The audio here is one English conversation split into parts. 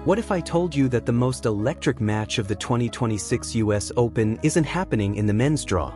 What if I told you that the most electric match of the 2026 US Open isn't happening in the men's draw?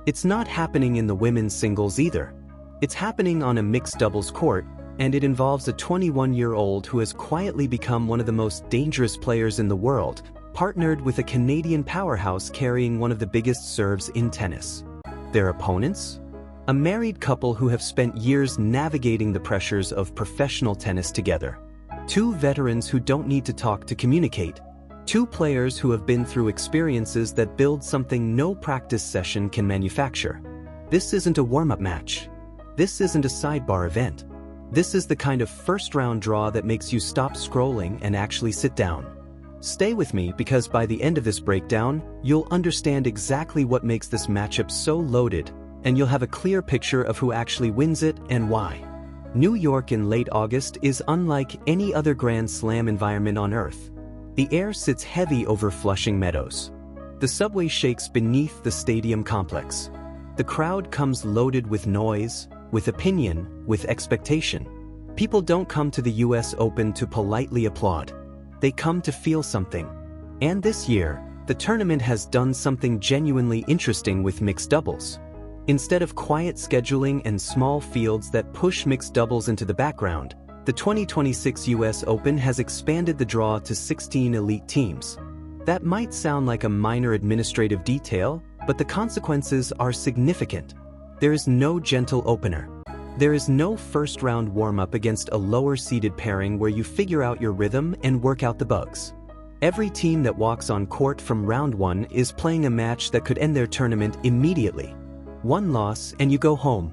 It's not happening in the women's singles either. It's happening on a mixed doubles court, and it involves a 21-year-old who has quietly become one of the most dangerous players in the world, partnered with a Canadian powerhouse carrying one of the biggest serves in tennis. Their opponents? A married couple who have spent years navigating the pressures of professional tennis together. Two veterans who don't need to talk to communicate. Two players who have been through experiences that build something no practice session can manufacture. This isn't a warm-up match. This isn't a sidebar event. This is the kind of first-round draw that makes you stop scrolling and actually sit down. Stay with me because by the end of this breakdown, you'll understand exactly what makes this matchup so loaded, and you'll have a clear picture of who actually wins it and why. New York in late August is unlike any other Grand Slam environment on Earth. The air sits heavy over Flushing Meadows. The subway shakes beneath the stadium complex. The crowd comes loaded with noise, with opinion, with expectation. People don't come to the US Open to politely applaud. They come to feel something. And this year, the tournament has done something genuinely interesting with mixed doubles. Instead of quiet scheduling and small fields that push mixed doubles into the background, the 2026 US Open has expanded the draw to 16 elite teams. That might sound like a minor administrative detail, but the consequences are significant. There is no gentle opener. There is no first-round warm-up against a lower-seeded pairing where you figure out your rhythm and work out the bugs. Every team that walks on court from round one is playing a match that could end their tournament immediately. One loss and you go home.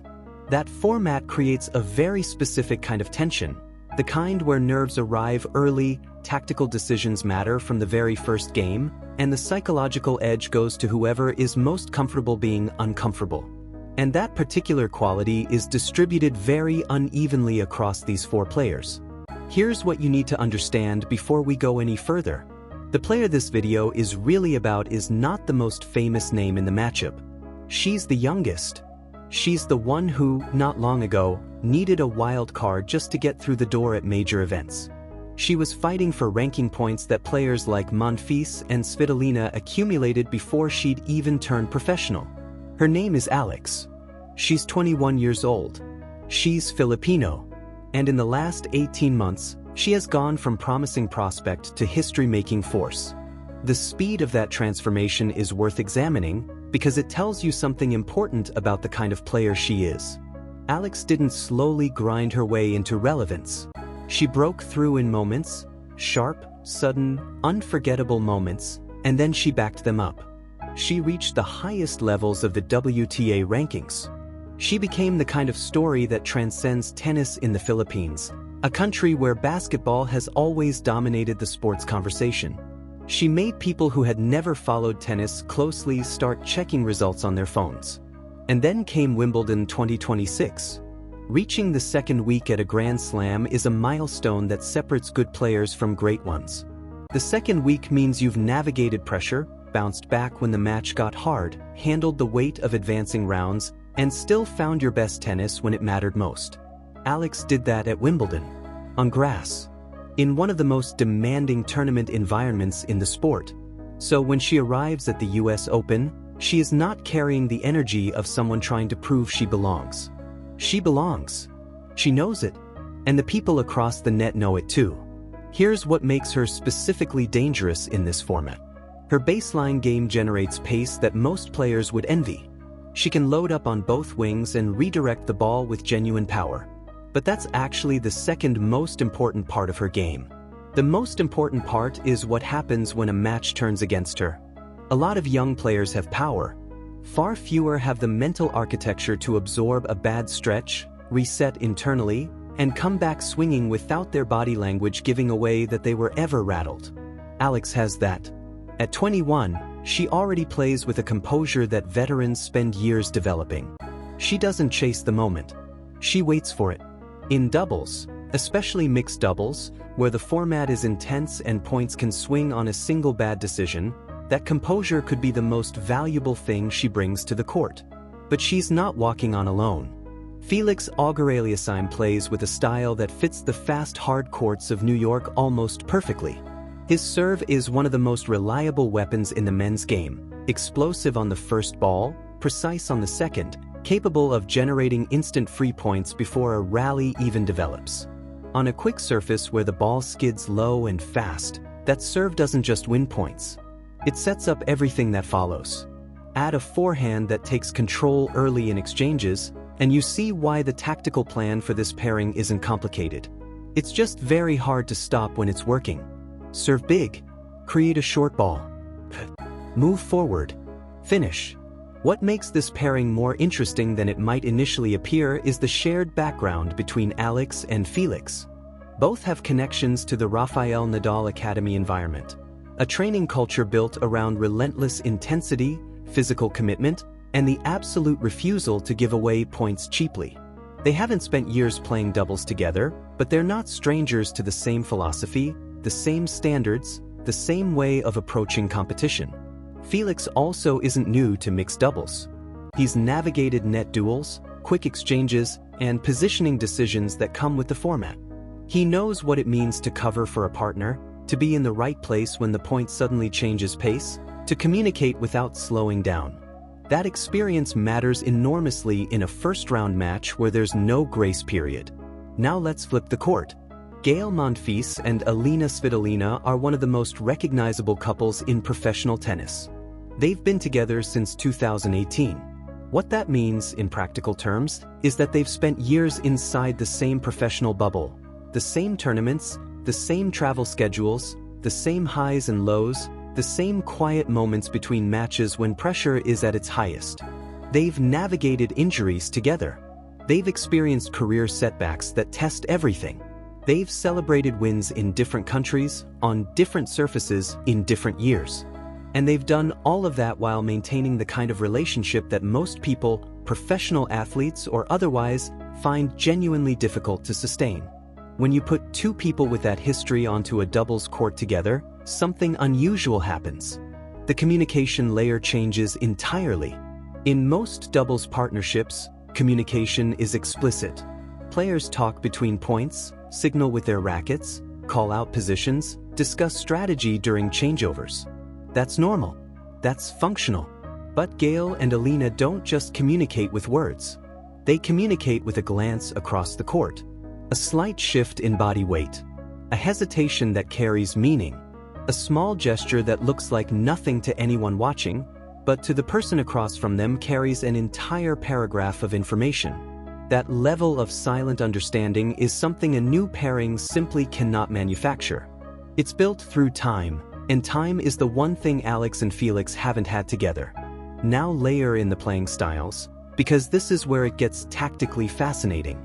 That format creates a very specific kind of tension, the kind where nerves arrive early, tactical decisions matter from the very first game, and the psychological edge goes to whoever is most comfortable being uncomfortable. And that particular quality is distributed very unevenly across these four players. Here's what you need to understand before we go any further. The player this video is really about is not the most famous name in the matchup. She's the youngest. She's the one who, not long ago, needed a wild card just to get through the door at major events. She was fighting for ranking points that players like Monfils and Svitolina accumulated before she'd even turned professional. Her name is Alex. She's 21 years old. She's Filipino. And in the last 18 months, she has gone from promising prospect to history-making force. The speed of that transformation is worth examining because it tells you something important about the kind of player she is. Alex didn't slowly grind her way into relevance. She broke through in moments, sharp, sudden, unforgettable moments, and then she backed them up. She reached the highest levels of the WTA rankings. She became the kind of story that transcends tennis in the Philippines, a country where basketball has always dominated the sports conversation. She made people who had never followed tennis closely start checking results on their phones. And then came Wimbledon 2026. Reaching the second week at a Grand Slam is a milestone that separates good players from great ones. The second week means you've navigated pressure, bounced back when the match got hard, handled the weight of advancing rounds, and still found your best tennis when it mattered most. Alex did that at Wimbledon. On grass. In one of the most demanding tournament environments in the sport. So when she arrives at the US Open, she is not carrying the energy of someone trying to prove she belongs. She belongs. She knows it. And the people across the net know it too. Here's what makes her specifically dangerous in this format. Her baseline game generates pace that most players would envy. She can load up on both wings and redirect the ball with genuine power. But that's actually the second most important part of her game. The most important part is what happens when a match turns against her. A lot of young players have power. Far fewer have the mental architecture to absorb a bad stretch, reset internally, and come back swinging without their body language giving away that they were ever rattled. Alex has that. At 21, she already plays with a composure that veterans spend years developing. She doesn't chase the moment. She waits for it. In doubles, especially mixed doubles, where the format is intense and points can swing on a single bad decision, that composure could be the most valuable thing she brings to the court. But she's not walking on alone. Felix Auger-Aliassime plays with a style that fits the fast hard courts of New York almost perfectly. His serve is one of the most reliable weapons in the men's game, explosive on the first ball, precise on the second, capable of generating instant free points before a rally even develops. On a quick surface where the ball skids low and fast, that serve doesn't just win points. It sets up everything that follows. Add a forehand that takes control early in exchanges, and you see why the tactical plan for this pairing isn't complicated. It's just very hard to stop when it's working. Serve big. Create a short ball. Move forward. Finish. What makes this pairing more interesting than it might initially appear is the shared background between Alex and Felix. Both have connections to the Rafael Nadal Academy environment, a training culture built around relentless intensity, physical commitment, and the absolute refusal to give away points cheaply. They haven't spent years playing doubles together, but they're not strangers to the same philosophy, the same standards, the same way of approaching competition. Felix also isn't new to mixed doubles. He's navigated net duels, quick exchanges, and positioning decisions that come with the format. He knows what it means to cover for a partner, to be in the right place when the point suddenly changes pace, to communicate without slowing down. That experience matters enormously in a first-round match where there's no grace period. Now let's flip the court. Gael Monfils and Alina Svitolina are one of the most recognizable couples in professional tennis. They've been together since 2018. What that means, in practical terms, is that they've spent years inside the same professional bubble, the same tournaments, the same travel schedules, the same highs and lows, the same quiet moments between matches when pressure is at its highest. They've navigated injuries together. They've experienced career setbacks that test everything. They've celebrated wins in different countries, on different surfaces, in different years. And they've done all of that while maintaining the kind of relationship that most people, professional athletes or otherwise, find genuinely difficult to sustain. When you put two people with that history onto a doubles court together, something unusual happens. The communication layer changes entirely. In most doubles partnerships, communication is explicit. Players talk between points, signal with their rackets, call out positions, discuss strategy during changeovers. That's normal. That's functional. But Gael and Alina don't just communicate with words. They communicate with a glance across the court. A slight shift in body weight. A hesitation that carries meaning. A small gesture that looks like nothing to anyone watching, but to the person across from them carries an entire paragraph of information. That level of silent understanding is something a new pairing simply cannot manufacture. It's built through time, and time is the one thing Alex and Felix haven't had together. Now layer in the playing styles, because this is where it gets tactically fascinating.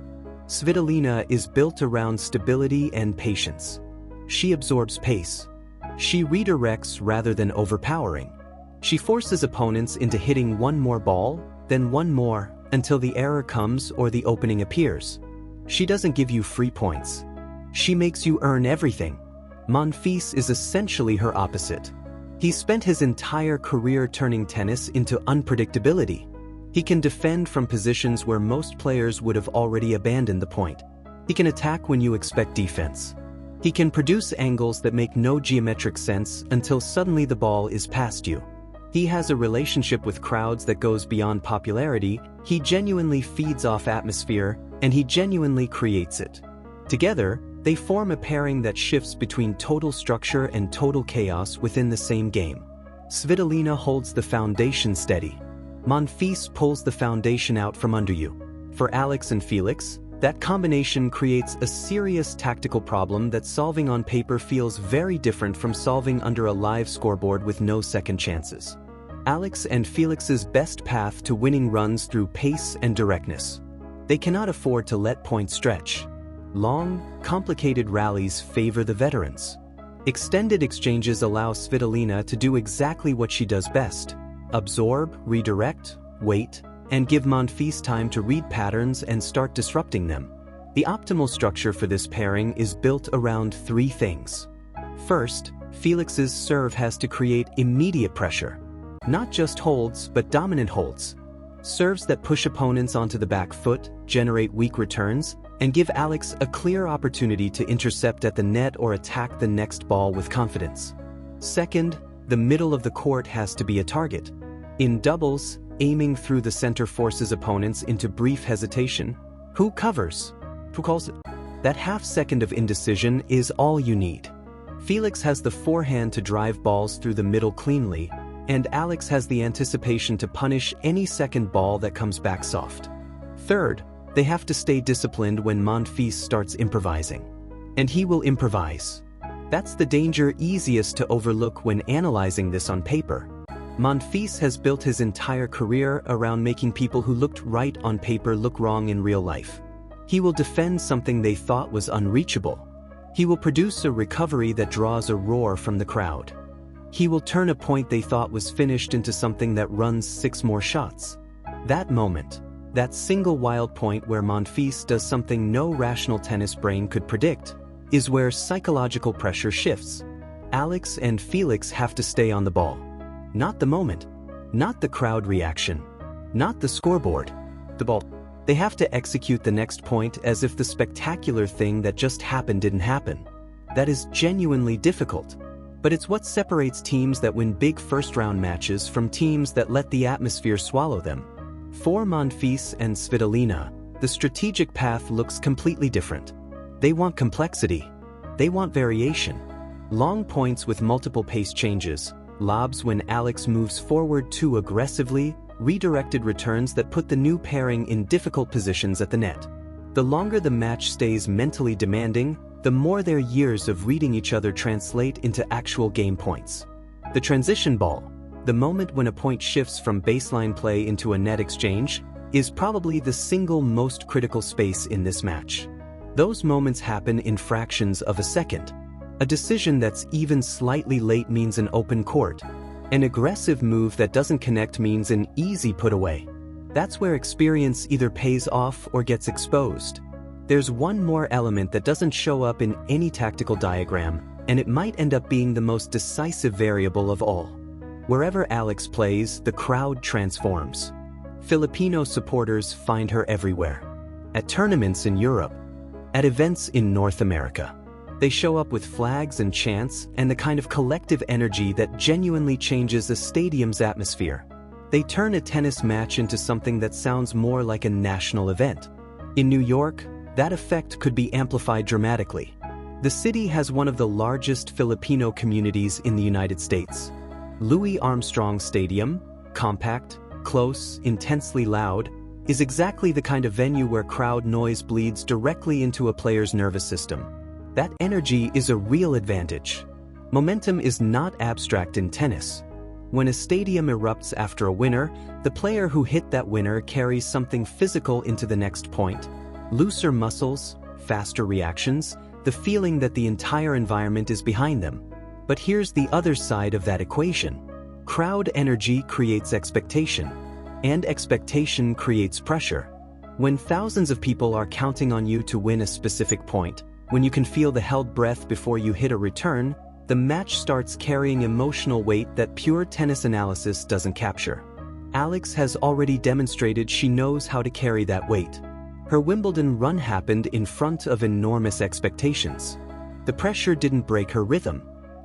Svitolina is built around stability and patience. She absorbs pace. She redirects rather than overpowering. She forces opponents into hitting one more ball, then one more, until the error comes or the opening appears. She doesn't give you free points. She makes you earn everything. Monfils is essentially her opposite. He spent his entire career turning tennis into unpredictability. He can defend from positions where most players would have already abandoned the point. He can attack when you expect defense. He can produce angles that make no geometric sense until suddenly the ball is past you. He has a relationship with crowds that goes beyond popularity. He genuinely feeds off atmosphere, and he genuinely creates it. Together, they form a pairing that shifts between total structure and total chaos within the same game. Svitolina holds the foundation steady. Monfils pulls the foundation out from under you. For Alex and Felix, that combination creates a serious tactical problem that solving on paper feels very different from solving under a live scoreboard with no second chances. Alex and Felix's best path to winning runs through pace and directness. They cannot afford to let points stretch. Long, complicated rallies favor the veterans. Extended exchanges allow Svitolina to do exactly what she does best: absorb, redirect, wait, and give Monfils time to read patterns and start disrupting them. The optimal structure for this pairing is built around three things. First, Felix's serve has to create immediate pressure. Not just holds, but dominant holds. Serves that push opponents onto the back foot, generate weak returns, and give Alex a clear opportunity to intercept at the net or attack the next ball with confidence. Second, the middle of the court has to be a target. In doubles, aiming through the center forces opponents into brief hesitation. Who covers? Who calls it? That half second of indecision is all you need. Felix has the forehand to drive balls through the middle cleanly, and Alex has the anticipation to punish any second ball that comes back soft. Third, they have to stay disciplined when Monfils starts improvising. And he will improvise. That's the danger easiest to overlook when analyzing this on paper. Monfils has built his entire career around making people who looked right on paper look wrong in real life. He will defend something they thought was unreachable. He will produce a recovery that draws a roar from the crowd. He will turn a point they thought was finished into something that runs 6 more shots. That moment, that single wild point where Monfils does something no rational tennis brain could predict, is where psychological pressure shifts. Alex and Felix have to stay on the ball. Not the moment, not the crowd reaction, not the scoreboard, the ball. They have to execute the next point as if the spectacular thing that just happened didn't happen. That is genuinely difficult. But it's what separates teams that win big first-round matches from teams that let the atmosphere swallow them. For Monfils and Svitolina, the strategic path looks completely different. They want complexity. They want variation. Long points with multiple pace changes, lobs when Alex moves forward too aggressively, redirected returns that put the new pairing in difficult positions at the net. The longer the match stays mentally demanding, the more their years of reading each other translate into actual game points. The transition ball, the moment when a point shifts from baseline play into a net exchange, is probably the single most critical space in this match. Those moments happen in fractions of a second. A decision that's even slightly late means an open court. An aggressive move that doesn't connect means an easy put away. That's where experience either pays off or gets exposed. There's one more element that doesn't show up in any tactical diagram, and it might end up being the most decisive variable of all. Wherever Alex plays, the crowd transforms. Filipino supporters find her everywhere. At tournaments in Europe, at events in North America. They show up with flags and chants and the kind of collective energy that genuinely changes a stadium's atmosphere. They turn a tennis match into something that sounds more like a national event. In New York, that effect could be amplified dramatically. The city has one of the largest Filipino communities in the United States. Louis Armstrong Stadium, compact, close, intensely loud, is exactly the kind of venue where crowd noise bleeds directly into a player's nervous system. That energy is a real advantage. Momentum is not abstract in tennis. When a stadium erupts after a winner, the player who hit that winner carries something physical into the next point. Looser muscles, faster reactions, the feeling that the entire environment is behind them. But here's the other side of that equation. Crowd energy creates expectation, and expectation creates pressure. When thousands of people are counting on you to win a specific point, when you can feel the held breath before you hit a return, the match starts carrying emotional weight that pure tennis analysis doesn't capture. Alex has already demonstrated she knows how to carry that weight. Her Wimbledon run happened in front of enormous expectations. The pressure didn't break her rhythm.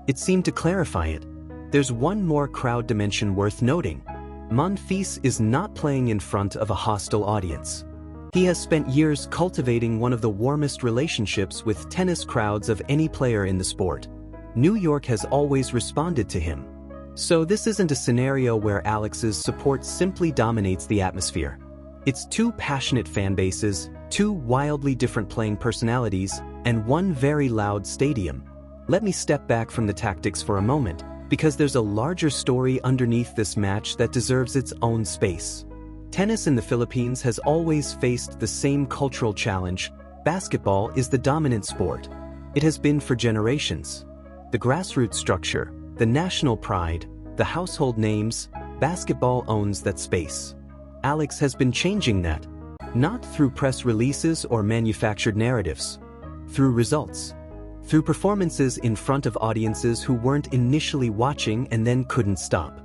It seemed to clarify it. There's one more crowd dimension worth noting. Monfils is not playing in front of a hostile audience. He has spent years cultivating one of the warmest relationships with tennis crowds of any player in the sport. New York has always responded to him. So this isn't a scenario where Alex's support simply dominates the atmosphere. It's 2 passionate fan bases, 2 wildly different playing personalities, and 1 very loud stadium. Let me step back from the tactics for a moment, because there's a larger story underneath this match that deserves its own space. Tennis in the Philippines has always faced the same cultural challenge. Basketball is the dominant sport. It has been for generations. The grassroots structure, the national pride, the household names, basketball owns that space. Alex has been changing that, not through press releases or manufactured narratives, through results, through performances in front of audiences who weren't initially watching and then couldn't stop.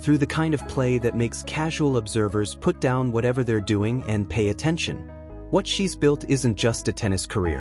Through the kind of play that makes casual observers put down whatever they're doing and pay attention. What she's built isn't just a tennis career.